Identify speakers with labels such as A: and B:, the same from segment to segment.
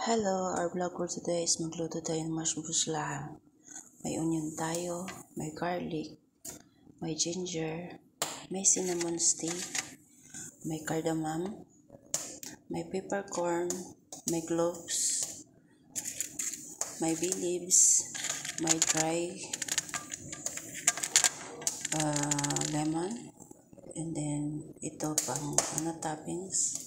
A: Hello, our vlog for today is magluto tayo ng mashed buslahan. May onion tayo, may garlic, may ginger, may cinnamon stick, may cardamom, may peppercorn, may cloves, may bay leaves, may dry lemon, and then ito pang toppings.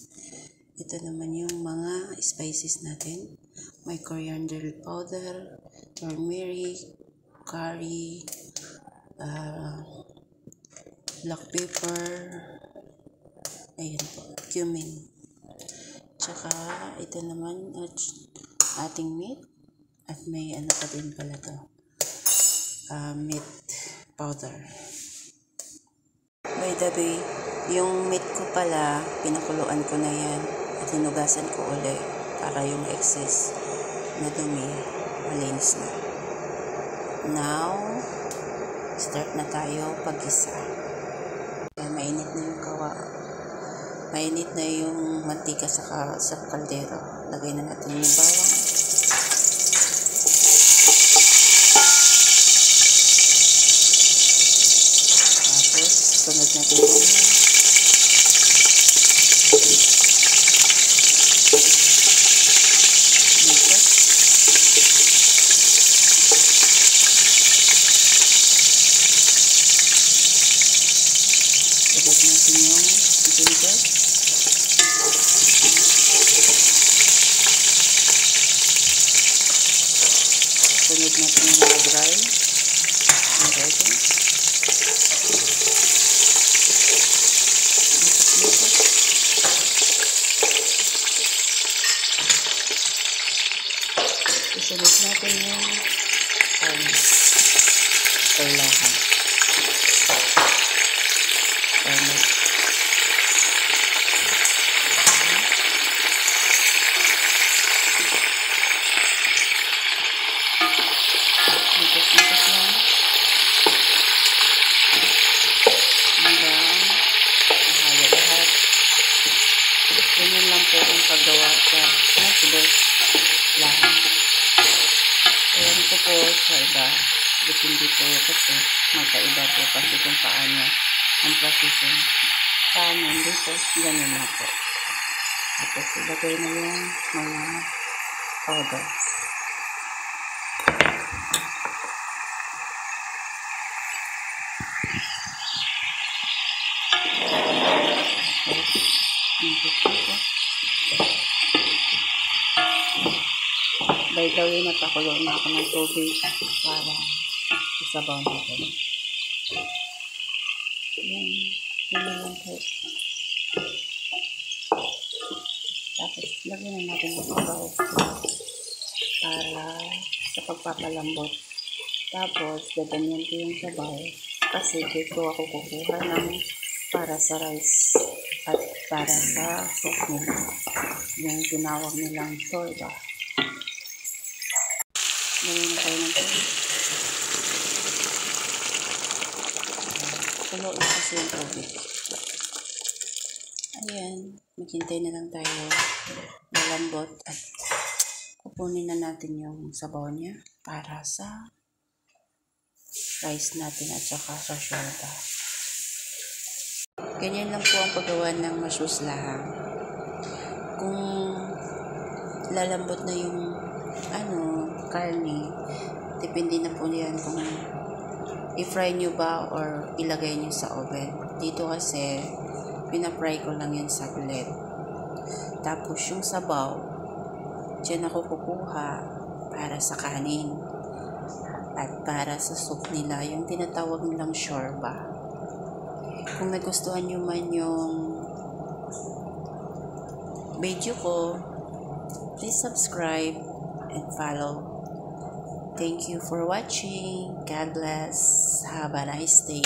A: Ito naman yung mga spices natin. May coriander powder, turmeric, curry, black pepper, ayan po, cumin. Tsaka ito naman ating meat. At may ano pa din pala to, meat powder. By the way, yung meat ko pala, pinakuluan ko na yan. At hinugasan ko ulit para yung excess na dumi malinis na. Now, start na tayo pag-isa. Mainit na yung mainit na yung mantika sa kaldero. Lagay na natin yung bawang. Tapos, sunod natin yung onion. Sabot natin yung ginger. Sunod natin yung mga dry ingredients. Sunod natin yung perlahan. Mitas lang hanggang mahalo lahat. Ganyan lang po ang paggawa sa mashed buslahan. Ayan ko po sa iba, depende po kasi magkaiba po kasi kung paano ang processing. Sa amin dito, ganyan na po. Tapos ilagay na yung mga powders. By the way, nagpakulo na ako ng tubig para isabaw natin. Yan, yan po. Tapos, lagyan na natin ng sabaw para sa pagpapalambot. Tapos, gaganyan ko yung sabaw kasi dito ako kukuha ng para sa rice at para sa soup nila. Yung tinawag nilang sorba. Ngayon na tayo ng tubig. Tuloy na kasi yung tubig. Ayan, maghintay na lang tayo malambot at kukunin na natin yung sabaw niya para sa rice natin at saka sa shorta. Ganyan lang po ang paggawa ng mashed buslahan. Kung lalambot na yung karne, depende na po yan kung i-fry nyo ba or ilagay nyo sa oven. Dito kasi pinapry ko lang yan saglit. Tapos yung sabaw, dyan ako kukuha para sa kanin at para sa soup nila, yung tinatawag nilang shorba. Kung nagustuhan nyo man yung video ko, please subscribe and follow. Thank you for watching. God bless. Have a nice day.